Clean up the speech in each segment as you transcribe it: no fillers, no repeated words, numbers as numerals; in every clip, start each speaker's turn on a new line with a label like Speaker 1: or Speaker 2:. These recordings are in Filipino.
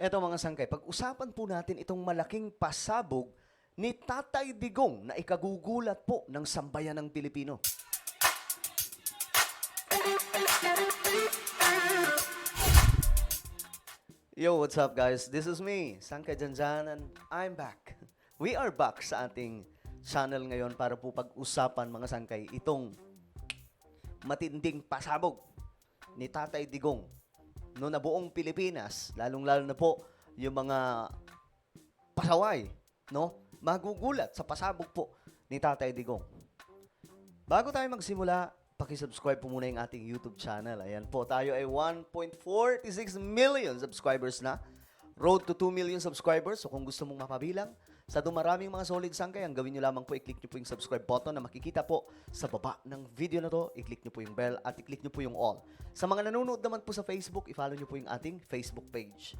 Speaker 1: Eto mga sangkay, pag-usapan po natin itong malaking pasabog ni Tatay Digong na ikagugulat po ng sambayan ng Pilipino. Yo, what's up guys? This is me, Sangkay Janjan, and I'm back. We are back sa ating channel ngayon para po pag-usapan mga sangkay itong matinding pasabog ni Tatay Digong no na buong Pilipinas, lalong-lalo na po yung mga pasaway, no? Magugulat sa pasabog po ni Tatay Digong. Bago tayo magsimula, paki-subscribe po muna yung ating YouTube channel. Ayan po, tayo ay 1.46 million subscribers na. Road to 2 million subscribers. So kung gusto mong mapabilang sa dumaraming mga solid sangkay, ang gawin nyo lamang po, i-click nyo po yung subscribe button na makikita po sa baba ng video na to. I-click nyo po yung bell at i-click nyo po yung all. Sa mga nanonood naman po sa Facebook, i-follow nyo po yung ating Facebook page.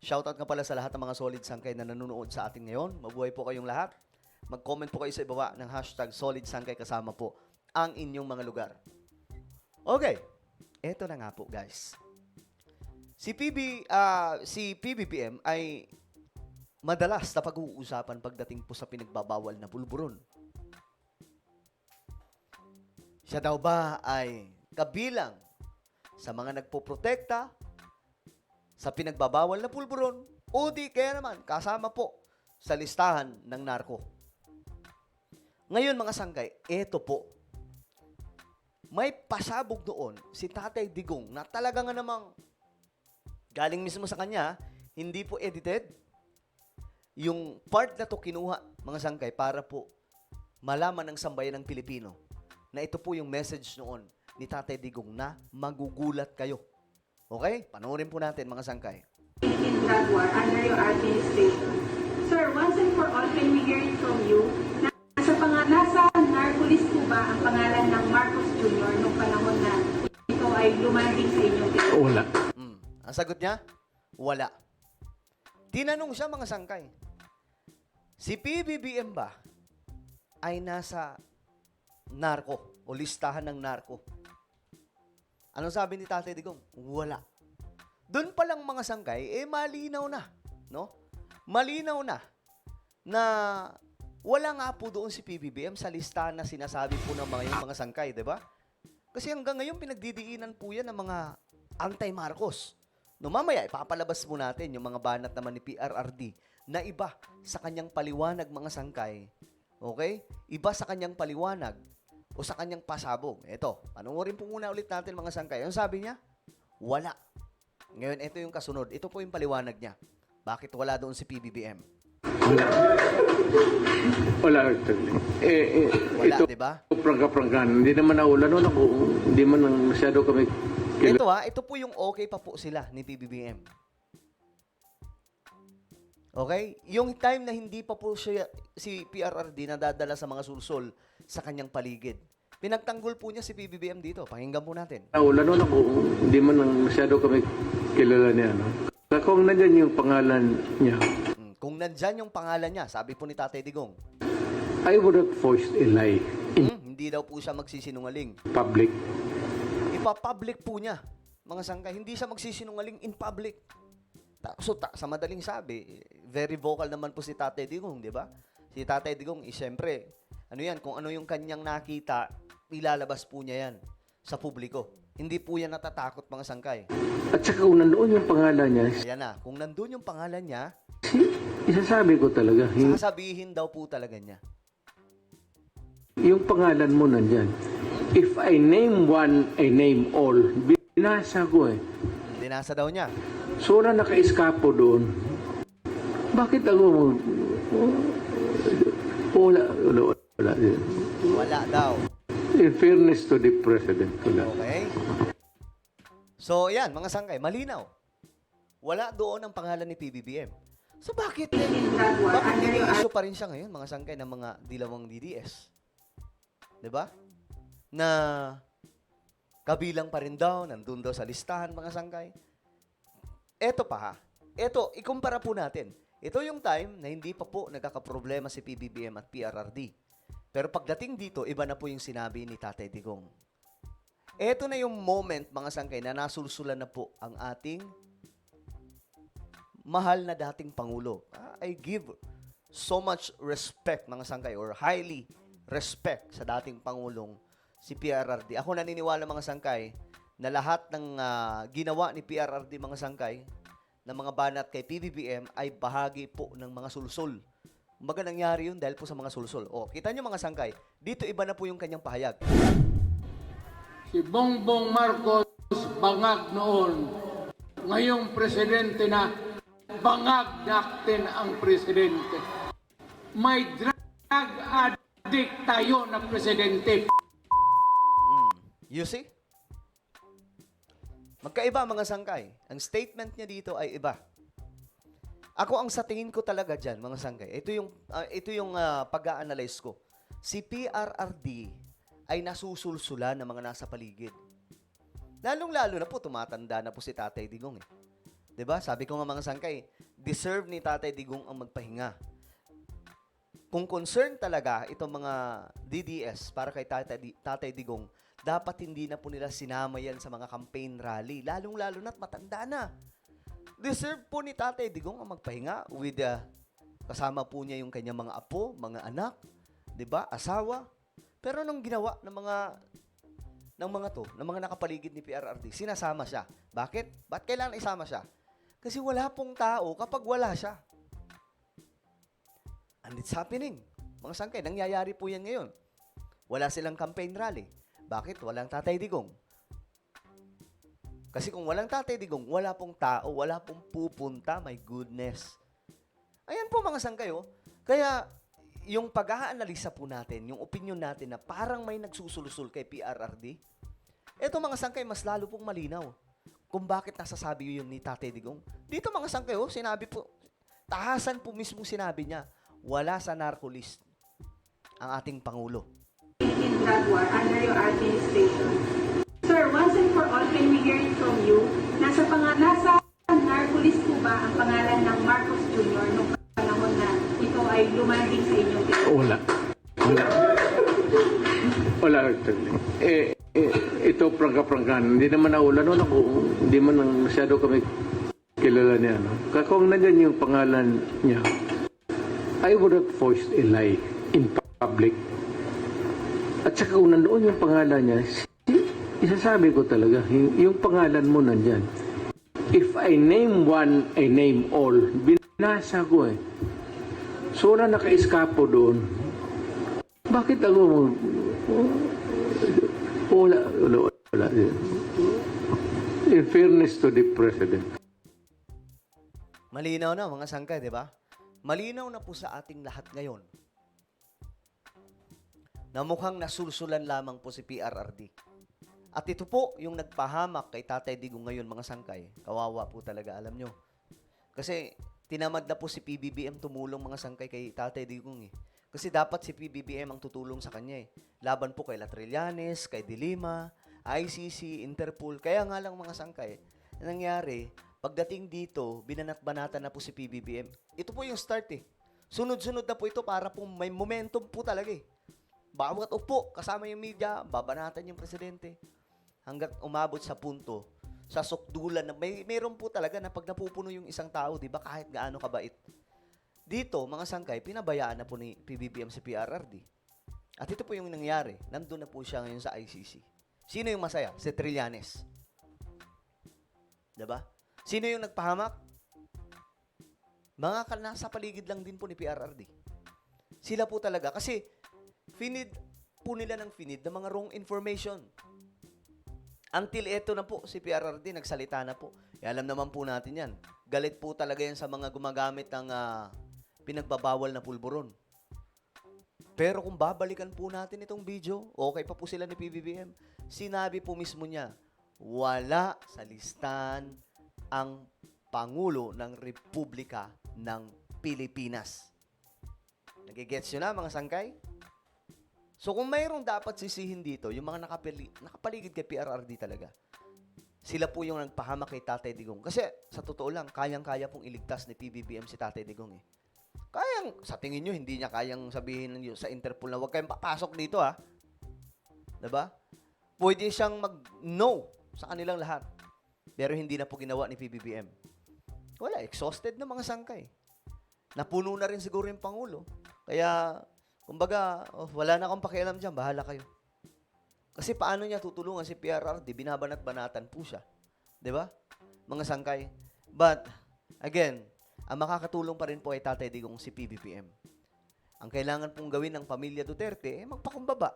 Speaker 1: Shoutout nga pala sa lahat ng mga solid sangkay na nanonood sa atin ngayon. Mabuhay po kayong lahat. Mag-comment po kayo sa ibaba ng hashtag solid sangkay kasama po ang inyong mga lugar. Okay, eto na nga po guys. Si PBBM ay madalas na pag-uusapan pagdating po sa pinagbabawal na bulburon. Siya daw ba ay kabilang sa mga nagpoprotekta sa pinagbabawal na pulburon o di kaya naman kasama po sa listahan ng narko? Ngayon mga sangkay, eto po. May pasabog doon si Tatay Digong na talaga nga namang galing mismo sa kanya, hindi po edited. Yung part na to kinuha, mga sangkay, para po malaman ng sambayan ng Pilipino na ito po yung message noon ni Tatay Digong na magugulat kayo. Okay? Panoorin po natin, mga sangkay.
Speaker 2: In drug war under your administration. Sir, once and for all, can we hear it from you? Nasa narcolis po ba ang pangalan ng Marcos Jr. nung panahon na ito ay lumanding sa inyong pinag?
Speaker 3: Wala.
Speaker 1: Ang sagot niya, wala. Tinanong siya, mga sangkay, si PBBM ba ay nasa narko o listahan ng narko? Anong sabi ni Tatay Digong? Wala. Doon pa lang mga sangkay, malinaw na, no? Malinaw na wala nga po doon si PBBM sa listahan na sinasabi po ng mga sangkay, di ba? Kasi hanggang ngayon pinagdidiinan po yan ng mga anti-Marcos. No, mamaya ipapalabas mo natin yung mga banat naman ni PRRD na iba sa kanyang paliwanag, mga sangkay. Okay? Iba sa kanyang paliwanag o sa kanyang pasabog. Ito, panoorin po muna ulit natin, mga sangkay. Ang sabi niya, wala. Ngayon, ito yung kasunod. Ito po yung paliwanag niya. Bakit wala doon si PBBM?
Speaker 3: Wala actually.
Speaker 1: Wala,
Speaker 3: Ito,
Speaker 1: di ba?
Speaker 3: prangka-prangkan. Hindi naman naulan nun ako. Hindi man masyado kami
Speaker 1: Ito po yung okay pa po sila ni PBBM. Okay? Yung time na hindi pa po siya, si PRRD nadadala sa mga sulsol sa kanyang paligid. Pinagtanggol po niya si PBBM dito. Pakinggan po natin.
Speaker 3: naulan nun ako. Hindi man masyado kami kilala niya. No? Kung nandyan yung pangalan niya,
Speaker 1: Kung nandyan yung pangalan niya, sabi po ni Tatay Digong,
Speaker 3: I would not voice a lie in
Speaker 1: hindi daw po siya magsisinungaling.
Speaker 3: public.
Speaker 1: Ipapublic po niya, mga sangkay. Hindi siya magsisinungaling in public. Sa madaling sabi, very vocal naman po si Tatay Digong, di ba? Si Tatay Digong, siyempre, ano yan, kung ano yung kanyang nakita, ilalabas po niya yan sa publiko. Hindi po yan natatakot, mga sangkay.
Speaker 3: At saka kung nandoon yung pangalan niya,
Speaker 1: Ayan na, kung nandun yung pangalan niya,
Speaker 3: isasabi ko talaga,
Speaker 1: sasabihin daw po talaga niya.
Speaker 3: yung pangalan mo nandyan. If I name one, I name all. Binasa ko eh.
Speaker 1: Dinasa daw niya.
Speaker 3: So na naka-eskapo doon. Bakit ako wala.
Speaker 1: Wala daw.
Speaker 3: In fairness to the president. Wala.
Speaker 1: Okay? So, yan, mga sangkay, malinaw. Wala doon ang pangalan ni PBBM. So, bakit issue pa rin siya ngayon, mga sangkay, ng mga dilawang DDS? Diba? Na kabilang pa rin daw, nandun daw sa listahan, mga sangkay. Eto pa ha. Eto, ikumpara po natin. Ito yung time na hindi pa po nagkakaproblema si PBBM at PRRD. Pero pagdating dito, iba na po yung sinabi ni Tatay Digong. Eto na yung moment, mga sangkay, na nasulsulan na po ang ating mahal na dating Pangulo. I give so much respect, mga sangkay, or highly respect sa dating Pangulong si PRRD. Ako naniniwala, mga sangkay, na lahat ng ginawa ni PRRD, mga sangkay, ng mga banat kay PBBM ay bahagi po ng mga sulsol. Kumbaga nangyari yun dahil po sa mga sulsol. O, kita nyo, mga sangkay, dito iba na po yung kanyang pahayag.
Speaker 3: Si Bongbong Marcos bangag noon. Ngayong presidente na, bangag natin ang presidente. May drug addict tayo na presidente.
Speaker 1: You see? Magkaiba, mga sangkay. Ang statement niya dito ay iba. Ako, ang sa tingin ko talaga dyan, mga sangkay, ito yung pag-a-analyze ko. Si PRRD ay nasusulsulan ng mga nasa paligid. Lalong-lalo na po, tumatanda na po si Tatay Digong. 'Di ba? Sabi ko nga, mga sangkay, deserve ni Tatay Digong ang magpahinga. Kung concern talaga itong mga DDS para kay Tatay Digong, dapat hindi na po nila sinama yan sa mga campaign rally. Lalong-lalo na't matanda na. Deserve po ni Tatay Digong ang magpahinga with kasama po niya yung kanyang mga apo, mga anak, 'di ba? Asawa. Pero nung ginawa ng mga nakapaligid ni PRRD, sinasama siya. Bakit? Ba't kailangan isama siya? Kasi wala pong tao kapag wala siya. And it's happening. Mga sangkay, nangyayari po yan ngayon. Wala silang campaign rally. Bakit? Walang Tatay Digong. Kasi kung walang Tatay Digong, wala pong tao, wala pong pupunta. My goodness. Ayan po, mga sangkay, oh. Kaya, yung pag-aanalisa po natin, yung opinion natin na parang may nagsusulusol kay PRRD, eto, mga sangkay, mas lalo pong malinaw kung bakit nasasabi yun ni Tatay Digong. Dito, mga sangkay, oh, sinabi po, tahasan po mismo sinabi niya, wala sa narco list ang ating Pangulo.
Speaker 2: In drug war under your administration. Sir, once and for all, can we hear it from you? Nasa narco list po ba ang pangalan ng Marcos Jr. nung panahon na ito ay lumanding sa inyong
Speaker 3: Wala. Wala actually. Ito prangka-prangkan. Hindi naman naulan noon ako. Hindi man masyado kami kilala niya. No? Kung nandyan yung pangalan niya, I would have voiced a lie in public. At saka kung nandoon yung pangalan niya, isasabi ko talaga, yung pangalan mo nandyan. If I name one, I name all. Binasa ko eh. So na naka-eskapo doon. Bakit ako wala. In fairness to the president.
Speaker 1: Malinaw na, mga sangkay, di ba? Malinaw na po sa ating lahat ngayon na mukhang nasulsulan lamang po si PRRD. At ito po yung nagpahamak kay Tatay Digong ngayon, mga sangkay. Kawawa po talaga, alam nyo. Kasi tinamad na po si PBBM tumulong, mga sangkay, kay Tatay Digong eh. Kasi dapat si PBBM ang tutulong sa kanya eh. Laban po kay Latrillanes, kay Dilima, ICC, Interpol. Kaya nga lang, mga sangkay, nangyari, pagdating dito, binanat-banatan na po si PBBM. Ito po yung start eh. Sunod-sunod na po ito para po may momentum po talaga eh. Bawat upo, kasama yung media, babanatan yung presidente. Hanggang umabot sa punto, sa sukdulan, na mayroon po talaga na pag napupuno yung isang tao, di ba, kahit gaano kabait. Dito, mga sangkay, pinabayaan na po ni PBBM si PRRD. At ito po yung nangyari. Nandun na po siya ngayon sa ICC. Sino yung masaya? Si Trillanes. Diba? Sino yung nagpahamak? Mga nasa paligid lang din po ni PRRD. Sila po talaga. Kasi, finid po nila ng mga wrong information. Until eto na po, si PRRD nagsalita na po. Alam naman po natin yan. Galit po talaga yan sa mga gumagamit ng pinagbabawal na pulburon. Pero kung babalikan po natin itong video, okay pa po sila ni PBBM. Sinabi po mismo niya, wala sa listahan ang Pangulo ng Republika ng Pilipinas. Nagigets yun na, mga sangkay? So kung mayroong dapat sisihin dito, yung mga nakapaligid kay PRRD talaga, sila po yung nagpahamak kay Tatay Digong. Kasi sa totoo lang, kayang-kaya pong iligtas ni PBBM si Tatay Digong eh. Sa tingin nyo, hindi niya kayang sabihin sa Interpol na huwag kayong papasok dito ha. Diba? Pwede siyang mag-no sa kanilang lahat. Pero hindi na po ginawa ni PBBM. Wala, exhausted na mga sangkay. Napuno na rin siguro yung Pangulo. Kaya, kumbaga, wala na akong pakialam dyan, bahala kayo. Kasi paano niya tutulungan si PRRD? Binabanat-banatan po siya. Di ba? Mga sangkay. But, again, ang makakatulong pa rin po ay Tatay Digong si PBBM. Ang kailangan pong gawin ng pamilya Duterte, magpakumbaba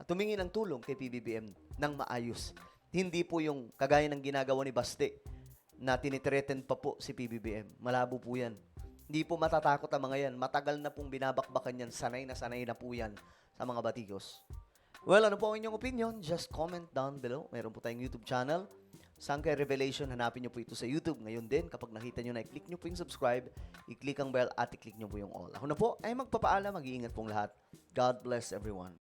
Speaker 1: at tumingi ng tulong kay PBBM ng maayos. Hindi po yung kagaya ng ginagawa ni Baste na tinitreaten pa po si PBBM. Malabo po yan. Hindi po matatakot ang mga yan. Matagal na pong binabakbakan yan. Sanay na po yan sa mga batikos. Well, ano po ang inyong opinion? Just comment down below. Meron po tayong YouTube channel. Sangkay Revelation, hanapin nyo po ito sa YouTube. Ngayon din, kapag nakita nyo na, i-click nyo po yung subscribe, i-click ang bell at i-click nyo po yung all. Ako na po ay magpapaalam, mag-iingat pong lahat. God bless everyone.